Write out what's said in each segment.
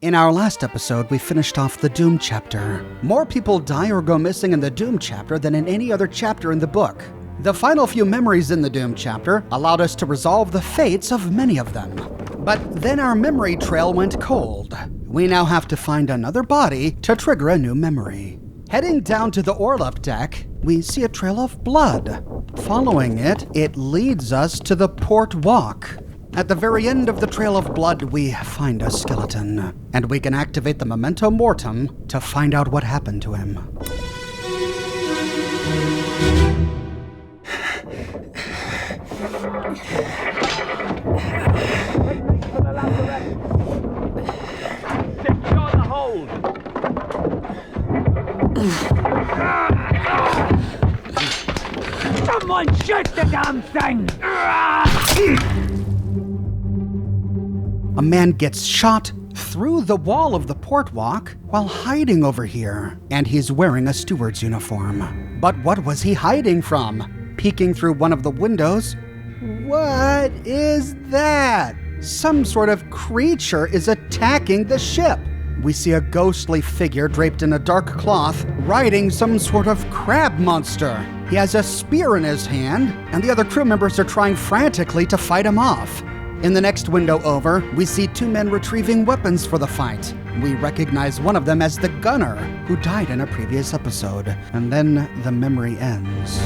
In our last episode, we finished off the Doom chapter. More people die or go missing in the Doom chapter than in any other chapter in the book. The final few memories in the Doom chapter allowed us to resolve the fates of many of them. But then our memory trail went cold. We now have to find another body to trigger a new memory. Heading down to the orlop deck, we see a trail of blood. Following it, it leads us to the port walk. At the very end of the trail of blood, we find a skeleton, and we can activate the memento mortem to find out what happened to him. Secure the hold! Someone shoot the damn thing! A man gets shot through the wall of the port walk while hiding over here, and he's wearing a steward's uniform. But what was he hiding from? Peeking through one of the windows? What is that? Some sort of creature is attacking the ship. We see a ghostly figure draped in a dark cloth riding some sort of crab monster. He has a spear in his hand, and the other crew members are trying frantically to fight him off. In the next window over, we see two men retrieving weapons for the fight. We recognize one of them as the gunner, who died in a previous episode. And then the memory ends.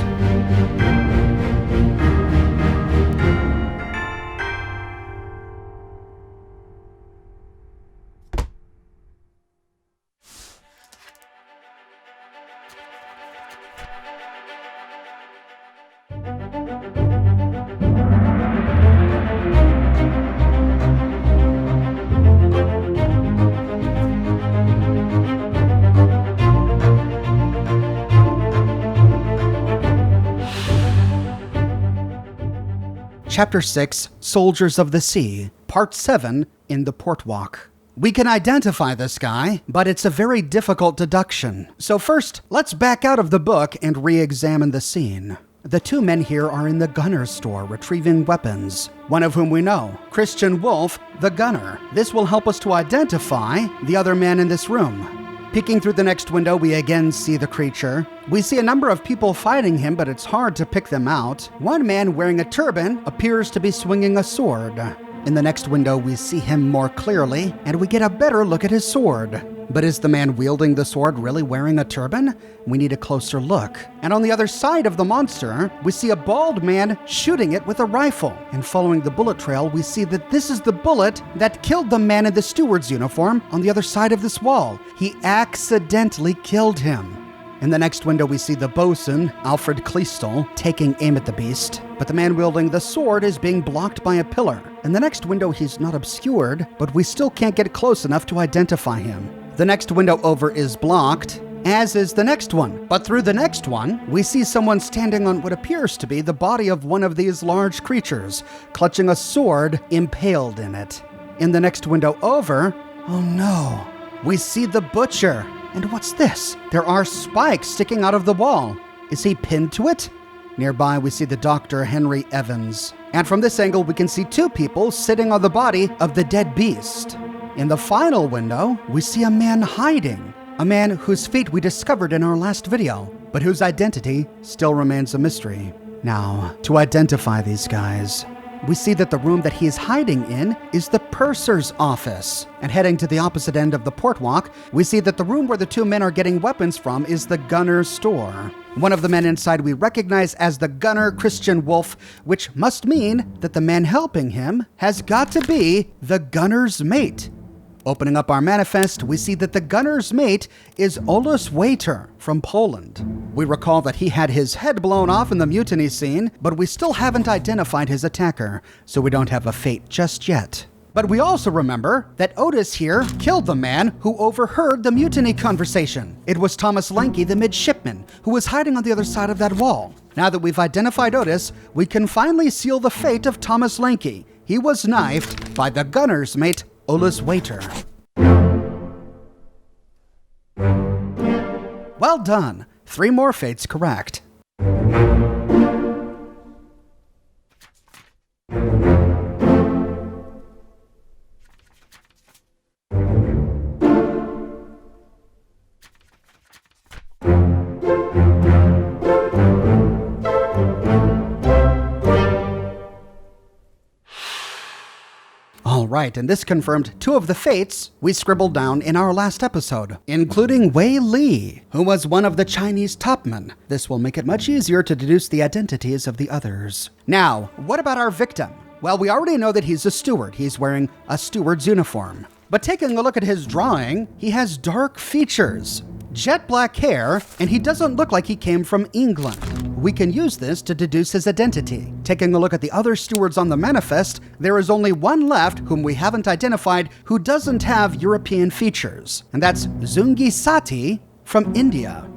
Chapter 6, Soldiers of the Sea, Part 7, in the port walk. We can identify this guy, but it's a very difficult deduction. So first, let's back out of the book and re-examine the scene. The two men here are in the gunner's store retrieving weapons, one of whom we know, Christian Wolf, the gunner. This will help us to identify the other man in this room. Peeking through the next window, we again see the creature. We see a number of people fighting him, but it's hard to pick them out. One man wearing a turban appears to be swinging a sword. In the next window, we see him more clearly, and we get a better look at his sword. But is the man wielding the sword really wearing a turban? We need a closer look. And on the other side of the monster, we see a bald man shooting it with a rifle. And following the bullet trail, we see that this is the bullet that killed the man in the steward's uniform on the other side of this wall. He accidentally killed him. In the next window, we see the bosun, Alfred Kleistel, taking aim at the beast, but the man wielding the sword is being blocked by a pillar. In the next window, he's not obscured, but we still can't get close enough to identify him. The next window over is blocked, as is the next one. But through the next one, we see someone standing on what appears to be the body of one of these large creatures, clutching a sword impaled in it. In the next window over, oh no, we see the butcher. And what's this? There are spikes sticking out of the wall. Is he pinned to it? Nearby, we see the Dr. Henry Evans. And from this angle, we can see two people sitting on the body of the dead beast. In the final window, we see a man hiding. A man whose fate we discovered in our last video, but whose identity still remains a mystery. Now, to identify these guys, we see that the room that he is hiding in is the purser's office. And heading to the opposite end of the port walk, we see that the room where the two men are getting weapons from is the gunner's store. One of the men inside we recognize as the gunner Christian Wolf, which must mean that the man helping him has got to be the gunner's mate. Opening up our manifest, we see that the gunner's mate is Oles Waiter from Poland. We recall that he had his head blown off in the mutiny scene, but we still haven't identified his attacker, so we don't have a fate just yet. But we also remember that Otis here killed the man who overheard the mutiny conversation. It was Thomas Lanky, the midshipman, who was hiding on the other side of that wall. Now that we've identified Otis, we can finally seal the fate of Thomas Lanky. He was knifed by the gunner's mate, Oles Waiter. Well done. 3 more fates correct. right, and this confirmed two of the fates we scribbled down in our last episode, including Wei Li, who was one of the Chinese topmen. This will make it much easier to deduce the identities of the others. Now, what about our victim? Well, we already know that he's a steward. He's wearing a steward's uniform. But taking a look at his drawing, he has dark features, jet black hair, and he doesn't look like he came from England. We can use this to deduce his identity. Taking a look at the other stewards on the manifest, there is only one left whom we haven't identified who doesn't have European features, and that's Zungi Sati from India.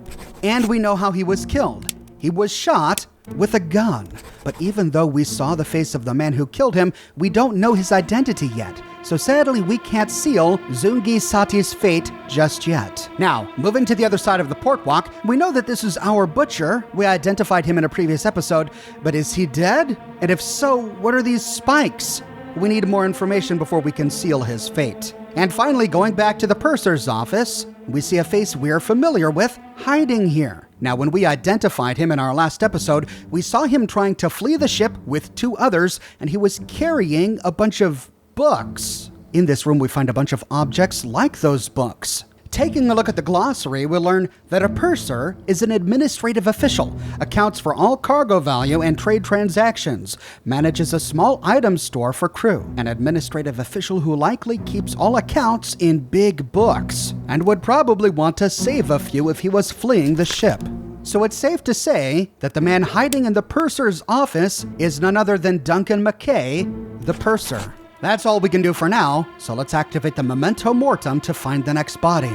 And we know how he was killed. He was shot with a gun. But even though we saw the face of the man who killed him, we don't know his identity yet. So sadly, we can't seal Zungi Sati's fate just yet. Now, moving to the other side of the port walk, we know that this is our butcher. We identified him in a previous episode, but is he dead? And if so, what are these spikes? We need more information before we can seal his fate. And finally, going back to the purser's office, we see a face we're familiar with hiding here. Now, when we identified him in our last episode, we saw him trying to flee the ship with two others, and he was carrying a bunch of books. In this room, we find a bunch of objects like those books. Taking a look at the glossary, we'll learn that a purser is an administrative official, accounts for all cargo value and trade transactions, manages a small item store for crew, an administrative official who likely keeps all accounts in big books, and would probably want to save a few if he was fleeing the ship. So it's safe to say that the man hiding in the purser's office is none other than Duncan McKay, the purser. That's all we can do for now, so let's activate the memento mortem to find the next body.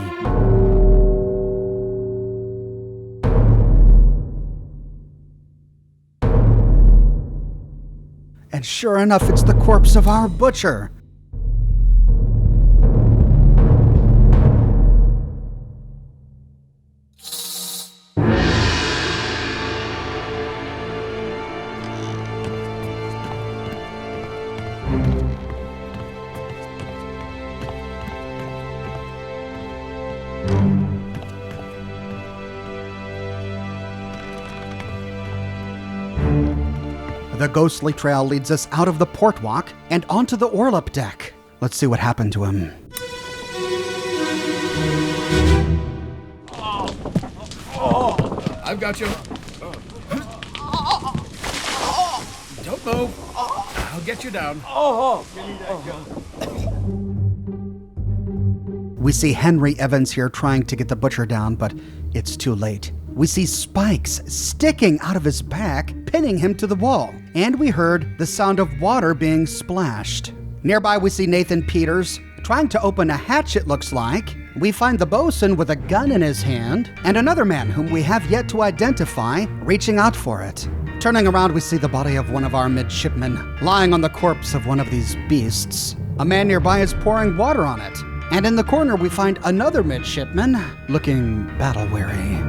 And sure enough, it's the corpse of our butcher. The ghostly trail leads us out of the port walk and onto the orlop deck. Let's see what happened to him. I've got you. Don't move. I'll get you down. We see Henry Evans here trying to get the butcher down, but it's too late. We see spikes sticking out of his back, pinning him to the wall. And we heard the sound of water being splashed. Nearby, we see Nathan Peters trying to open a hatch, it looks like. We find the bosun with a gun in his hand, and another man whom we have yet to identify, reaching out for it. Turning around, we see the body of one of our midshipmen, lying on the corpse of one of these beasts. A man nearby is pouring water on it. And in the corner, we find another midshipman, looking battle-weary.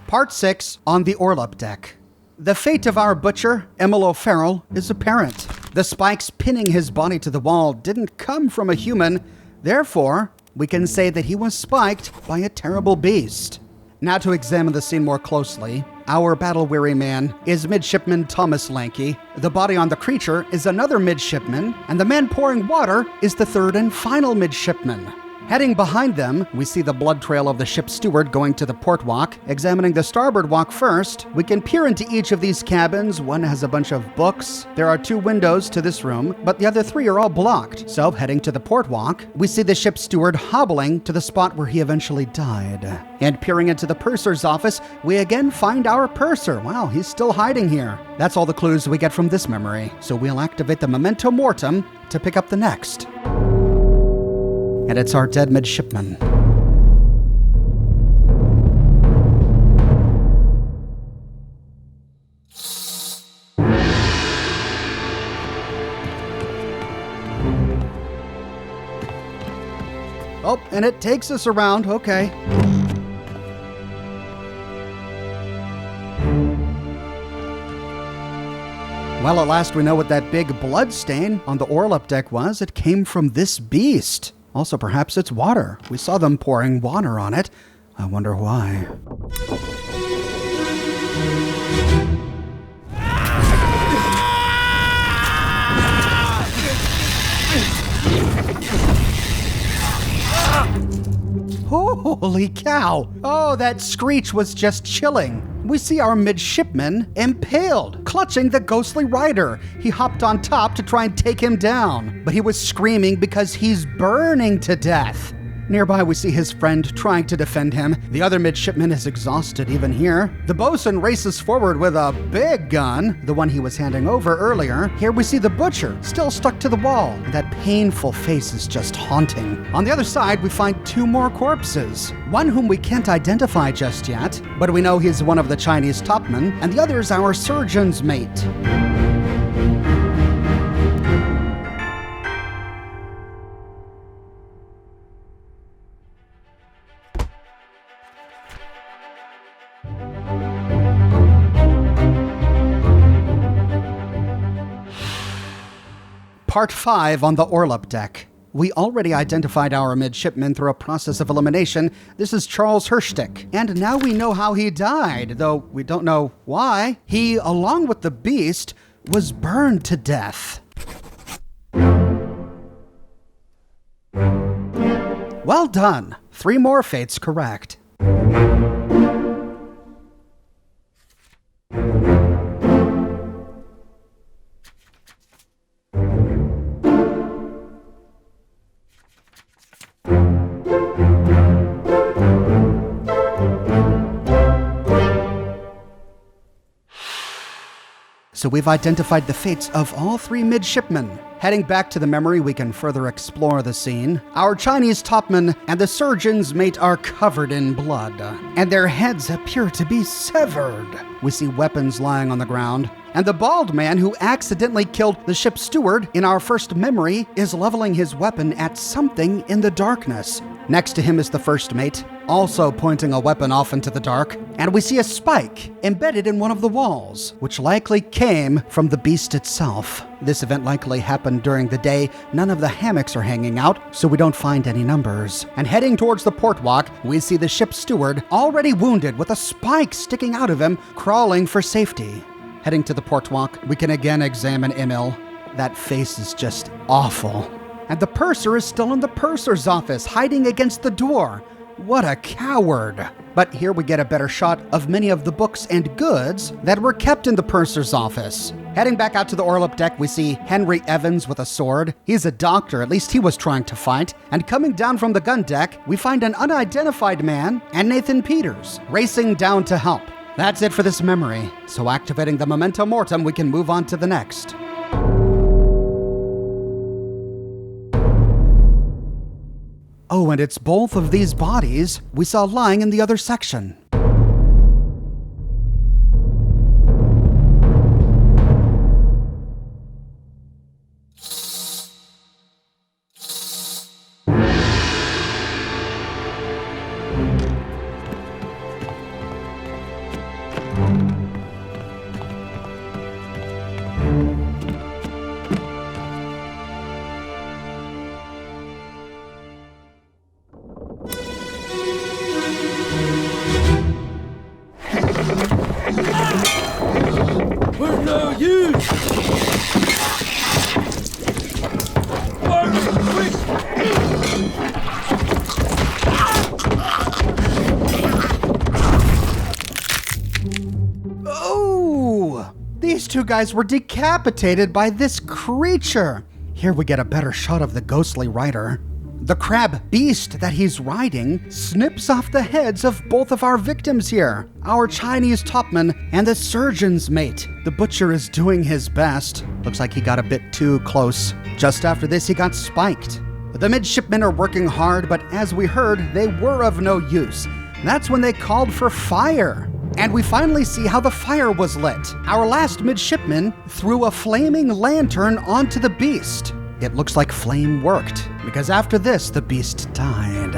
Part 6 on the orlop deck. The fate of our butcher, Emil O'Farrell, is apparent. The spikes pinning his body to the wall didn't come from a human. Therefore, we can say that he was spiked by a terrible beast. Now to examine the scene more closely, our battle-weary man is Midshipman Thomas Lanky. The body on the creature is another midshipman, and the man pouring water is the third and final midshipman. Heading behind them, we see the blood trail of the ship's steward going to the port walk. Examining the starboard walk first, we can peer into each of these cabins. One has a bunch of books. There are 2 windows to this room, but the other 3 are all blocked. So, heading to the port walk, we see the ship's steward hobbling to the spot where he eventually died. And peering into the purser's office, we again find our purser. Wow, he's still hiding here. That's all the clues we get from this memory. So we'll activate the memento mortem to pick up the next. And it's our dead midshipman. Oh, and it takes us around, okay. Well, at last we know what that big blood stain on the orlop deck was. It came from this beast. Also, perhaps it's water. We saw them pouring water on it. I wonder why. Holy cow! Oh, that screech was just chilling. We see our midshipman impaled, clutching the ghostly rider. He hopped on top to try and take him down, but he was screaming because he's burning to death. Nearby, we see his friend trying to defend him. The other midshipman is exhausted even here. The bosun races forward with a big gun, the one he was handing over earlier. Here we see the butcher, still stuck to the wall. And that painful face is just haunting. On the other side, we find two more corpses. One whom we can't identify just yet, but we know he's one of the Chinese topmen, and the other is our surgeon's mate. Part 5 on the orlop deck. We already identified our midshipman through a process of elimination. This is Charles Hirschtick. And now we know how he died, though we don't know why. He, along with the beast, was burned to death. Well done. 3 more fates correct. So we've identified the fates of all 3 midshipmen. Heading back to the memory, we can further explore the scene. Our Chinese topman and the surgeon's mate are covered in blood, and their heads appear to be severed. We see weapons lying on the ground, and the bald man who accidentally killed the ship's steward in our first memory is leveling his weapon at something in the darkness. Next to him is the first mate, also pointing a weapon off into the dark, and we see a spike embedded in one of the walls, which likely came from the beast itself. This event likely happened during the day. None of the hammocks are hanging out, so we don't find any numbers. And heading towards the port walk, we see the ship's steward, already wounded with a spike sticking out of him, crawling for safety. Heading to the port walk, we can again examine Emil. That face is just awful. And the purser is still in the purser's office, hiding against the door. What a coward. But here we get a better shot of many of the books and goods that were kept in the purser's office. Heading back out to the orlop deck, we see Henry Evans with a sword. He's a doctor, at least he was trying to fight. And coming down from the gun deck, we find an unidentified man and Nathan Peters racing down to help. That's it for this memory. So activating the memento mortem, we can move on to the next. Oh, and it's both of these bodies we saw lying in the other section. We're no use! Oh! These two guys were decapitated by this creature. Here we get a better shot of the ghostly rider. The crab beast that he's riding snips off the heads of both of our victims here. Our Chinese topman and the surgeon's mate. The butcher is doing his best. Looks like he got a bit too close. Just after this, he got spiked. The midshipmen are working hard, but as we heard, they were of no use. That's when they called for fire. And we finally see how the fire was lit. Our last midshipman threw a flaming lantern onto the beast. It looks like flame worked, because after this, the beast died.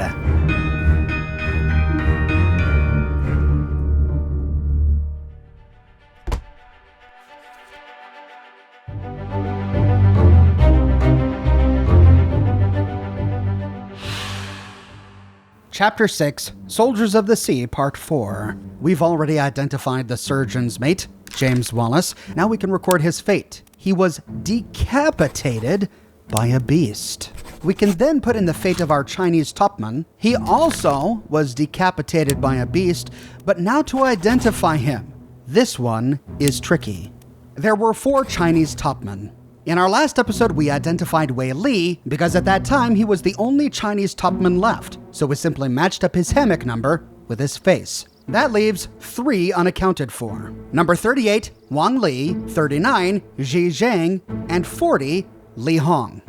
Chapter 6, Soldiers of the Sea, Part 4. We've already identified the surgeon's mate, James Wallace. Now we can record his fate. He was decapitated by a beast. We can then put in the fate of our Chinese topman. He also was decapitated by a beast, but now to identify him, this one is tricky. There were 4 Chinese topmen. In our last episode, we identified Wei Li because at that time he was the only Chinese topman left, so we simply matched up his hammock number with his face. That leaves 3 unaccounted for. Number 38, Wang Li, 39, Ji Zhang, and 40, Li Hong.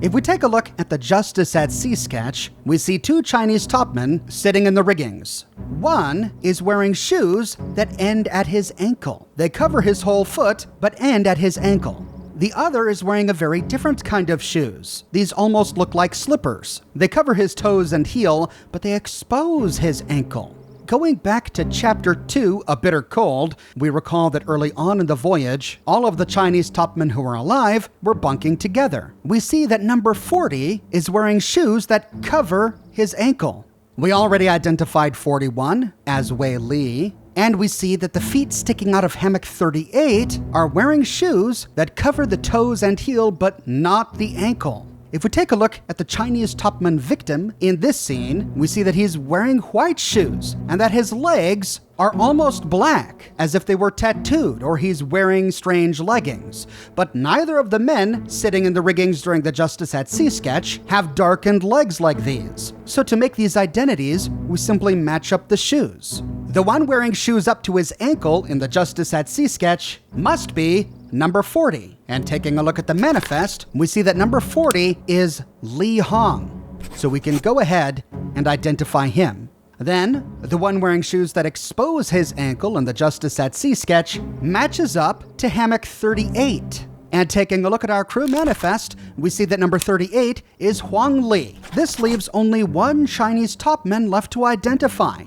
If we take a look at the Justice at Sea sketch, we see 2 Chinese topmen sitting in the riggings. One is wearing shoes that end at his ankle. They cover his whole foot, but end at his ankle. The other is wearing a very different kind of shoes. These almost look like slippers. They cover his toes and heel, but they expose his ankle. Going back to Chapter 2, A Bitter Cold, we recall that early on in the voyage, all of the Chinese topmen who were alive were bunking together. We see that number 40 is wearing shoes that cover his ankle. We already identified 41 as Wei Li, and we see that the feet sticking out of hammock 38 are wearing shoes that cover the toes and heel, but not the ankle. If we take a look at the Chinese topman victim in this scene, we see that he's wearing white shoes and that his legs are almost black, as if they were tattooed, or he's wearing strange leggings. But neither of the men sitting in the riggings during the Justice at Sea sketch have darkened legs like these. So to make these identities, we simply match up the shoes. The one wearing shoes up to his ankle in the Justice at Sea sketch must be number 40. And taking a look at the manifest, we see that number 40 is Li Hong. So we can go ahead and identify him. Then, the one wearing shoes that expose his ankle in the Justice at Sea sketch matches up to hammock 38. And taking a look at our crew manifest, we see that number 38 is Huang Li. This leaves only 1 Chinese topman left to identify.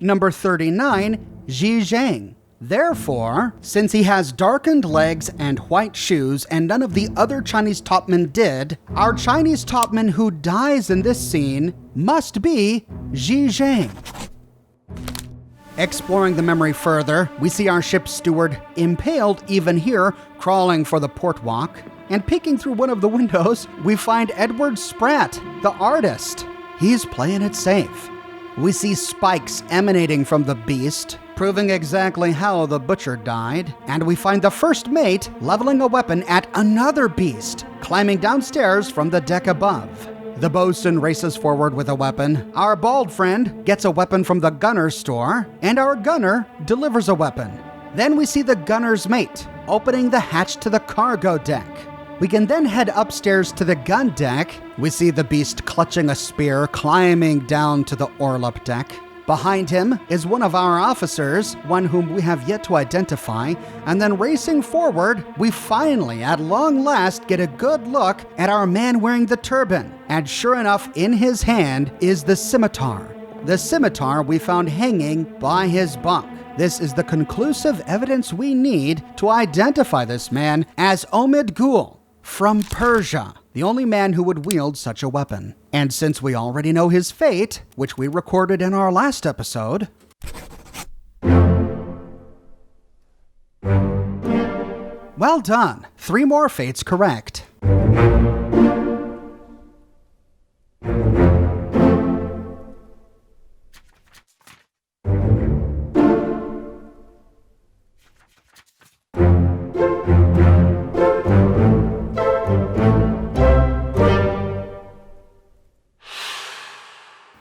Number 39, Ji Zhang. Therefore, since he has darkened legs and white shoes and none of the other Chinese topmen did, our Chinese topman who dies in this scene must be Ji Zhang. Exploring the memory further, we see our ship's steward impaled even here, crawling for the port walk. And peeking through one of the windows, we find Edward Spratt, the artist. He's playing it safe. We see spikes emanating from the beast, proving exactly how the butcher died, and we find the first mate leveling a weapon at another beast, climbing downstairs from the deck above. The bosun races forward with a weapon, our bald friend gets a weapon from the gunner's store, and our gunner delivers a weapon. Then we see the gunner's mate opening the hatch to the cargo deck. We can then head upstairs to the gun deck. We see the beast clutching a spear, climbing down to the orlop deck. Behind him is one of our officers, one whom we have yet to identify, and then racing forward, we finally, at long last, get a good look at our man wearing the turban. And sure enough, in his hand is the scimitar. The scimitar we found hanging by his bunk. This is the conclusive evidence we need to identify this man as Omid Ghul from Persia, the only man who would wield such a weapon. And since we already know his fate, which we recorded in our last episode, well done, 3 more fates correct.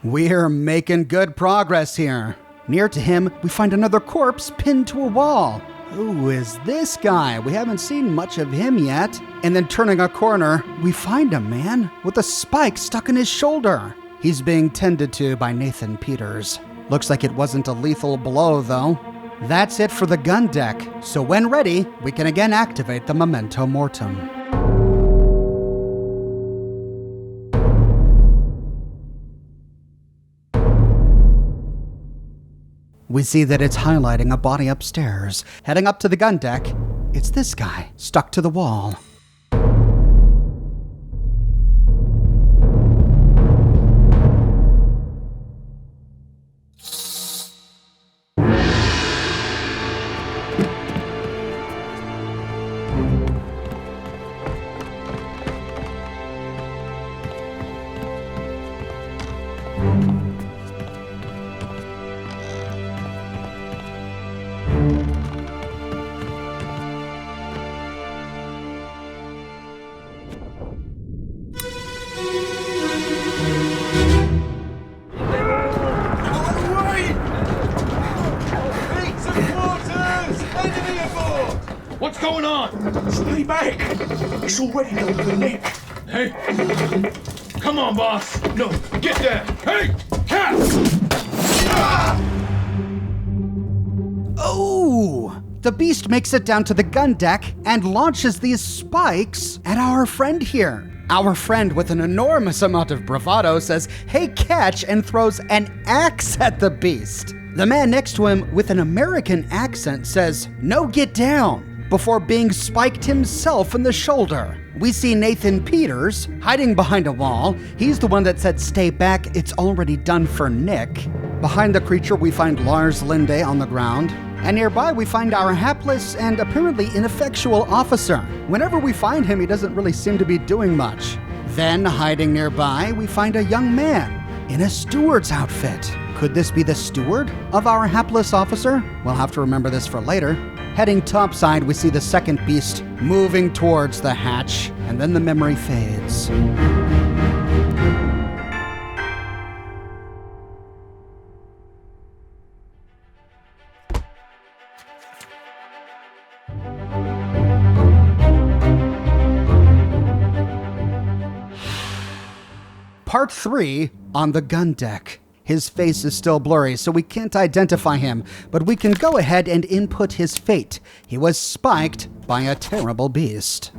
We're making good progress here. Near to him, we find another corpse pinned to a wall. Who is this guy? We haven't seen much of him yet. And then turning a corner, we find a man with a spike stuck in his shoulder. He's being tended to by Nathan Peters. Looks like it wasn't a lethal blow, though. That's it for the gun deck. So when ready, we can again activate the memento mortem. We see that it's highlighting a body upstairs. Heading up to the gun deck, it's this guy, stuck to the wall. What's going on? Stay back! It's already done with the neck. Hey! Come on, boss! No, get down! Hey! Cat! Oh! The beast makes it down to the gun deck and launches these spikes at our friend here. Our friend, with an enormous amount of bravado, says, "Hey, catch," and throws an axe at the beast. The man next to him, with an American accent, says, "No, get down," before being spiked himself in the shoulder. We see Nathan Peters hiding behind a wall. He's the one that said, "Stay back, it's already done for Nick." Behind the creature, we find Lars Linde on the ground. And nearby, we find our hapless and apparently ineffectual officer. Whenever we find him, he doesn't really seem to be doing much. Then, hiding nearby, we find a young man in a steward's outfit. Could this be the steward of our hapless officer? We'll have to remember this for later. Heading topside, we see the second beast moving towards the hatch, and then the memory fades. Part 3 on the gun deck. His face is still blurry, so we can't identify him, but we can go ahead and input his fate. He was spiked by a terrible beast.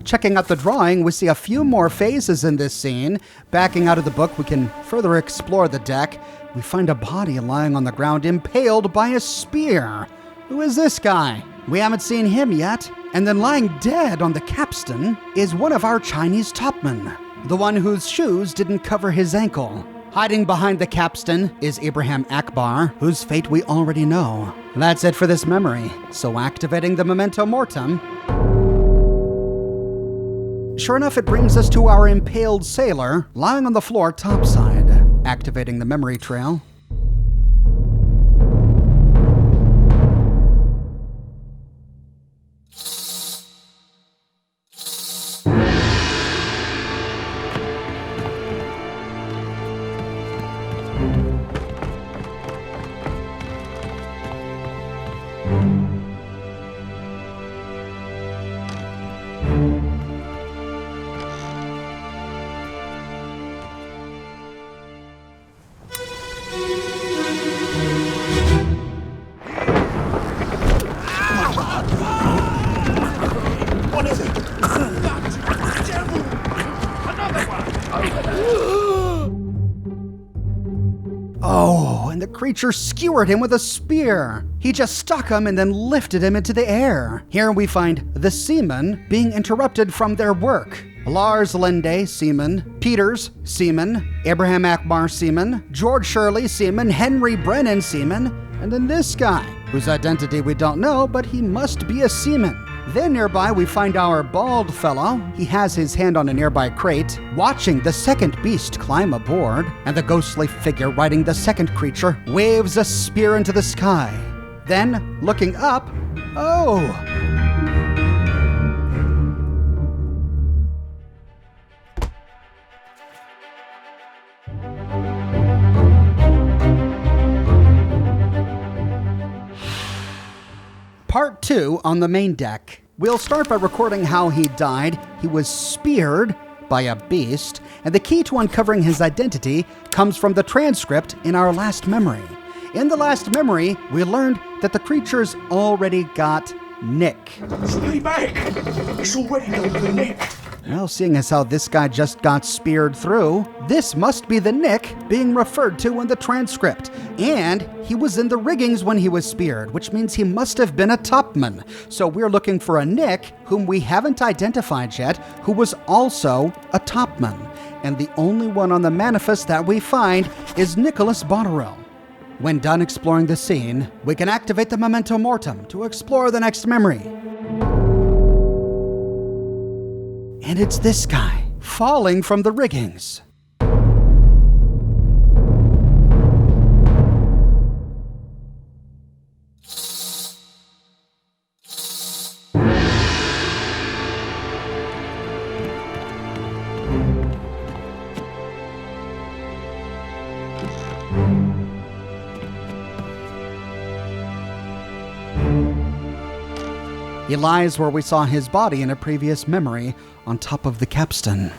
Checking out the drawing, we see a few more phases in this scene. Backing out of the book, we can further explore the deck. We find a body lying on the ground, impaled by a spear. Who is this guy? We haven't seen him yet. And then lying dead on the capstan is one of our Chinese topmen, the one whose shoes didn't cover his ankle. Hiding behind the capstan is Abraham Akbar, whose fate we already know. That's it for this memory, so activating the memento mortem. Sure enough, it brings us to our impaled sailor, lying on the floor topside. Activating the memory trail. Oh, and the creature skewered him with a spear. He just stuck him and then lifted him into the air. Here we find the seamen being interrupted from their work. Lars Linde, seaman. Peters, seaman. Abraham Akbar, seaman. George Shirley, seaman. Henry Brennan, seaman. And then this guy, whose identity we don't know, but he must be a seaman. Then nearby we find our bald fellow. He has his hand on a nearby crate, watching the second beast climb aboard, and the ghostly figure riding the second creature waves a spear into the sky. Then, looking up, oh! Part 2 on the main deck. We'll start by recording how he died. He was speared by a beast, and the key to uncovering his identity comes from the transcript in our last memory. In the last memory, we learned that the creatures already got Nick. Stay back! It's already done with the neck. Well, seeing as how this guy just got speared through, this must be the Nick being referred to in the transcript. And he was in the riggings when he was speared, which means he must have been a topman. So we're looking for a Nick, whom we haven't identified yet, who was also a topman. And the only one on the manifest that we find is Nicholas Botterill. When done exploring the scene, we can activate the memento mortem to explore the next memory. And it's this guy, falling from the riggings. He lies where we saw his body in a previous memory, on top of the capstan.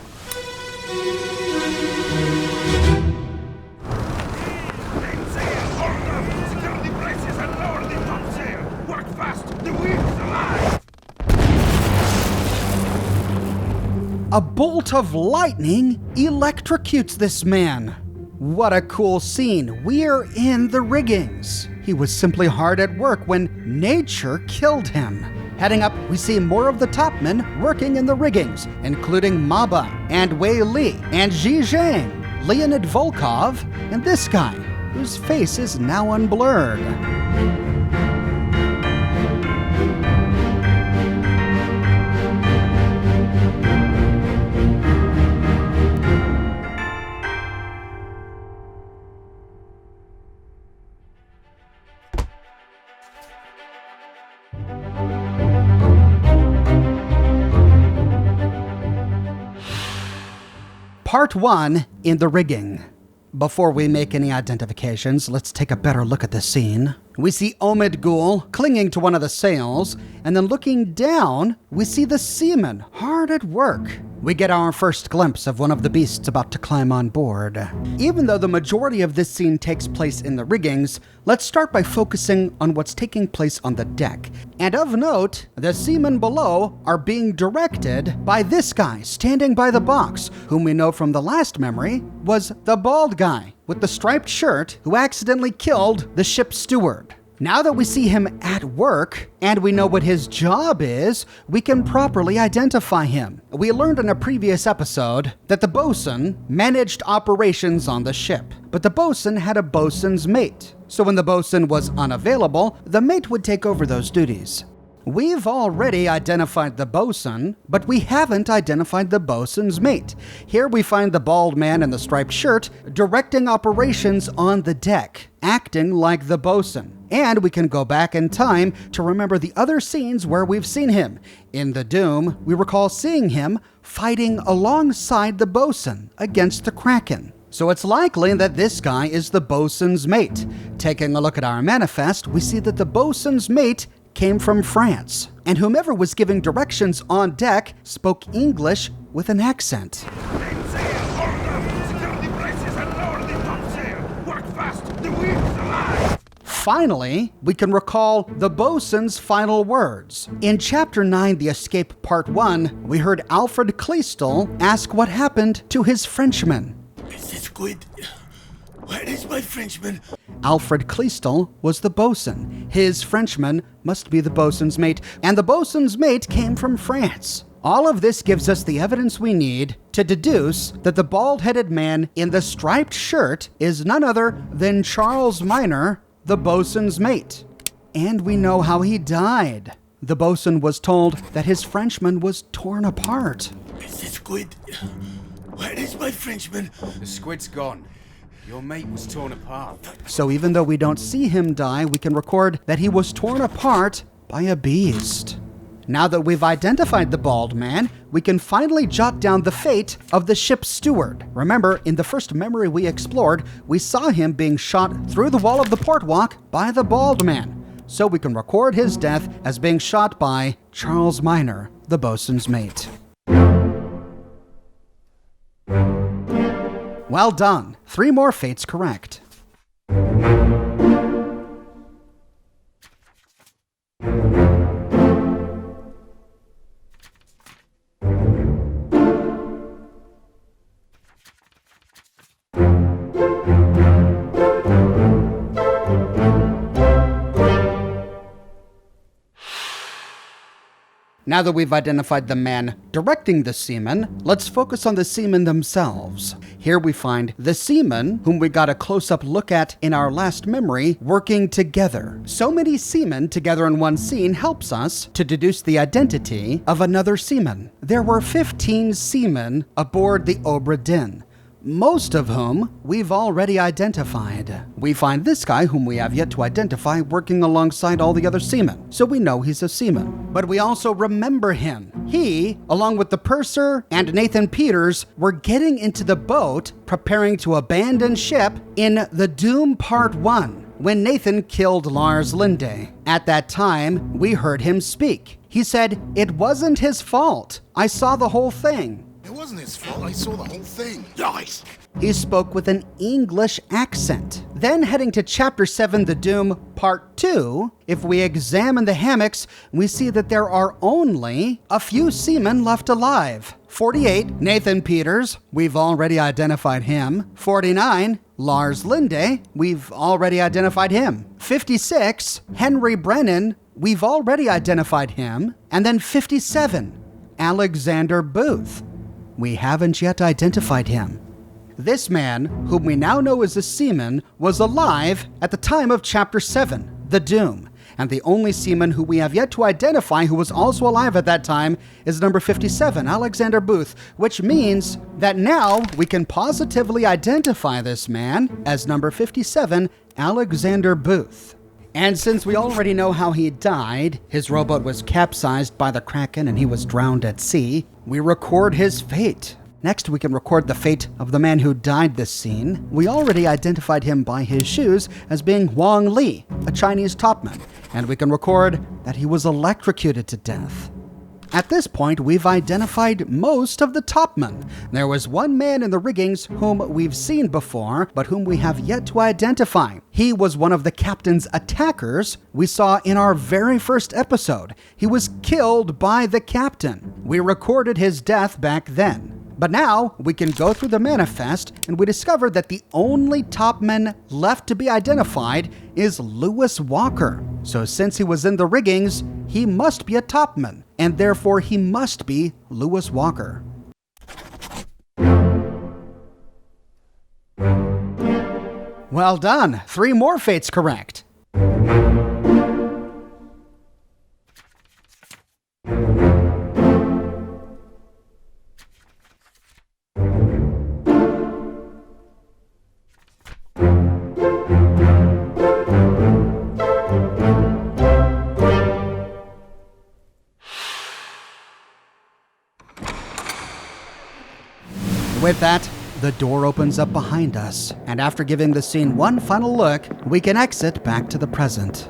A bolt of lightning electrocutes this man. What a cool scene. We're in the riggings. He was simply hard at work when nature killed him. Heading up, we see more of the top men working in the riggings, including Maba and Wei Li and Ji Zhang, Leonid Volkov, and this guy, whose face is now unblurred. Part 1 in the rigging. Before we make any identifications, let's take a better look at the scene. We see Omid Gul clinging to one of the sails, and then looking down, we see the seamen hard at work. We get our first glimpse of one of the beasts about to climb on board. Even though the majority of this scene takes place in the riggings, let's start by focusing on what's taking place on the deck. And of note, the seamen below are being directed by this guy standing by the box, whom we know from the last memory was the bald guy with the striped shirt who accidentally killed the ship's steward. Now that we see him at work, and we know what his job is, we can properly identify him. We learned in a previous episode that the bosun managed operations on the ship, but the bosun had a bosun's mate. So when the bosun was unavailable, the mate would take over those duties. We've already identified the bosun, but we haven't identified the bosun's mate. Here we find the bald man in the striped shirt directing operations on the deck, acting like the bosun. And we can go back in time to remember the other scenes where we've seen him. In the Doom, we recall seeing him fighting alongside the bosun against the Kraken. So it's likely that this guy is the bosun's mate. Taking a look at our manifest, we see that the bosun's mate came from France, and whomever was giving directions on deck spoke English with an accent. Finally, we can recall the bosun's final words. In Chapter 9, The Escape Part 1, we heard Alfred Kleistel ask what happened to his Frenchman. Is this good? Where is my Frenchman? Alfred Kleistel was the bosun. His Frenchman must be the bosun's mate, and the bosun's mate came from France. All of this gives us the evidence we need to deduce that the bald-headed man in the striped shirt is none other than Charles Minor, the bosun's mate. And we know how he died. The bosun was told that his Frenchman was torn apart. Is this good? Where is my Frenchman? The squid's gone. Your mate was torn apart. So even though we don't see him die, we can record that he was torn apart by a beast. Now that we've identified the bald man, we can finally jot down the fate of the ship's steward. Remember, in the first memory we explored, we saw him being shot through the wall of the portwalk by the bald man. So we can record his death as being shot by Charles Minor, the bosun's mate. Well done. 3 more fates correct. Now that we've identified the man directing the seamen, let's focus on the seamen themselves. Here we find the seamen, whom we got a close-up look at in our last memory, working together. So many seamen together in one scene helps us to deduce the identity of another seaman. There were 15 seamen aboard the Obra Dinn, most of whom we've already identified. We find this guy, whom we have yet to identify, working alongside all the other seamen, so we know he's a seaman. But we also remember him. He, along with the purser and Nathan Peters, were getting into the boat, preparing to abandon ship in the Doom Part 1, when Nathan killed Lars Linde. At that time, we heard him speak. He said, "It wasn't his fault. I saw the whole thing." It wasn't his fault. I saw the whole thing. Nice. He spoke with an English accent. Then heading to Chapter 7, The Doom, Part 2, if we examine the hammocks, we see that there are only a few seamen left alive. 48, Nathan Peters, we've already identified him. 49, Lars Linde, we've already identified him. 56, Henry Brennan, we've already identified him. And then 57, Alexander Booth. We haven't yet identified him. This man, whom we now know as a seaman, was alive at the time of Chapter 7, The Doom, and the only seaman who we have yet to identify who was also alive at that time is number 57, Alexander Booth, which means that now we can positively identify this man as number 57, Alexander Booth. And since we already know how he died, his rowboat was capsized by the Kraken and he was drowned at sea, we record his fate. Next, we can record the fate of the man who died this scene. We already identified him by his shoes as being Wang Li, a Chinese topman, and we can record that he was electrocuted to death. At this point, we've identified most of the topmen. There was one man in the riggings whom we've seen before, but whom we have yet to identify. He was one of the captain's attackers we saw in our very first episode. He was killed by the captain. We recorded his death back then. But now, we can go through the manifest, and we discover that the only topman left to be identified is Lewis Walker. So since he was in the riggings, he must be a topman, and therefore he must be Lewis Walker. Well done! 3 more fates correct. With that, the door opens up behind us, and after giving the scene one final look, we can exit back to the present.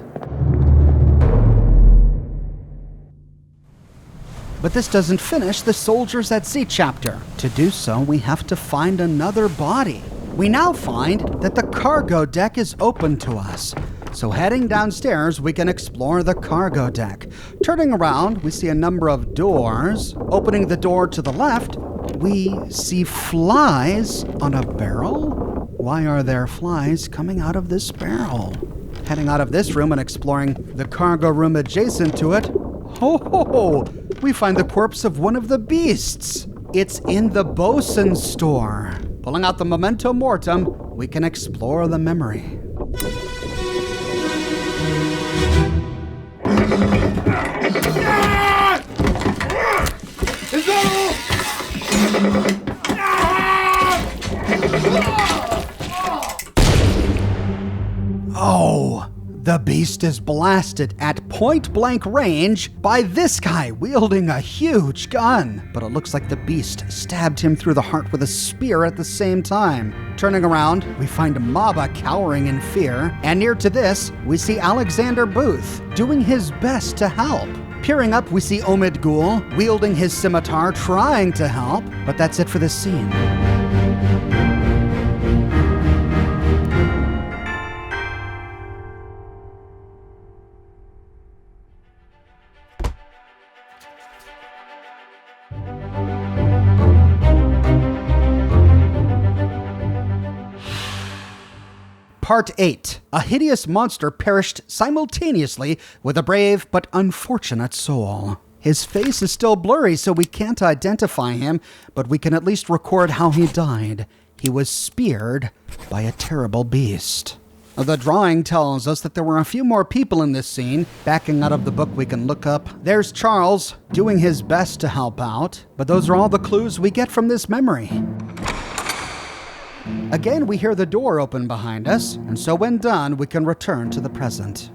But this doesn't finish the Soldiers at Sea chapter. To do so, we have to find another body. We now find that the cargo deck is open to us. So heading downstairs, we can explore the cargo deck. Turning around, we see a number of doors. Opening the door to the left, we see flies on a barrel. Why are there flies coming out of this barrel? Heading out of this room and exploring the cargo room adjacent to it, we find the corpse of one of the beasts. It's in the bosun's store. Pulling out the memento mortem, we can explore the memory. Is that all? Oh, the beast is blasted at point-blank range by this guy wielding a huge gun. But it looks like the beast stabbed him through the heart with a spear at the same time. Turning around, we find Maba cowering in fear, and near to this, we see Alexander Booth doing his best to help. Peering up, we see Omid Ghul wielding his scimitar, trying to help, but that's it for this scene. Part 8. A hideous monster perished simultaneously with a brave but unfortunate soul. His face is still blurry, so we can't identify him, but we can at least record how he died. He was speared by a terrible beast. The drawing tells us that there were a few more people in this scene. Backing out of the book, we can look up. There's Charles, doing his best to help out, but those are all the clues we get from this memory. Again, we hear the door open behind us, and so when done, we can return to the present.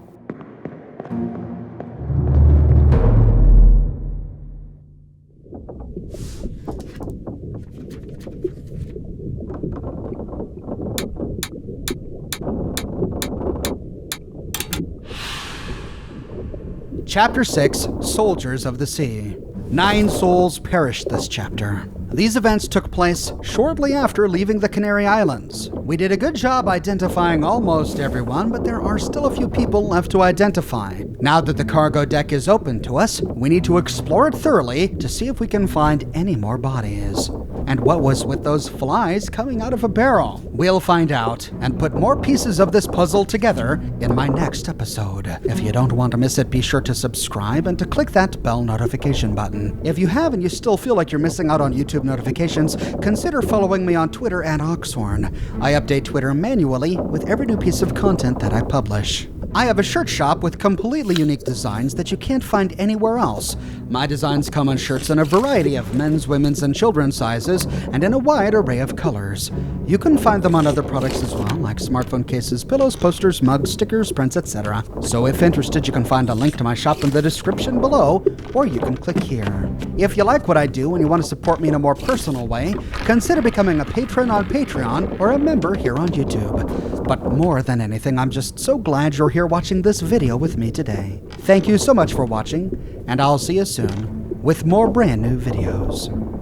Chapter 6, Soldiers of the Sea. 9 souls perished this chapter. These events took place shortly after leaving the Canary Islands. We did a good job identifying almost everyone, but there are still a few people left to identify. Now that the cargo deck is open to us, we need to explore it thoroughly to see if we can find any more bodies. And what was with those flies coming out of a barrel? We'll find out and put more pieces of this puzzle together in my next episode. If you don't want to miss it, be sure to subscribe and to click that bell notification button. If you have and you still feel like you're missing out on YouTube notifications, consider following me on Twitter at Oxhorn. I update Twitter manually with every new piece of content that I publish. I have a shirt shop with completely unique designs that you can't find anywhere else. My designs come on shirts in a variety of men's, women's, and children's sizes, and in a wide array of colors. You can find them on other products as well, like smartphone cases, pillows, posters, mugs, stickers, prints, etc. So if interested, you can find a link to my shop in the description below, or you can click here. If you like what I do and you want to support me in a more personal way, consider becoming a patron on Patreon or a member here on YouTube. But more than anything, I'm just so glad you're here watching this video with me today. Thank you so much for watching, and I'll see you soon with more brand new videos.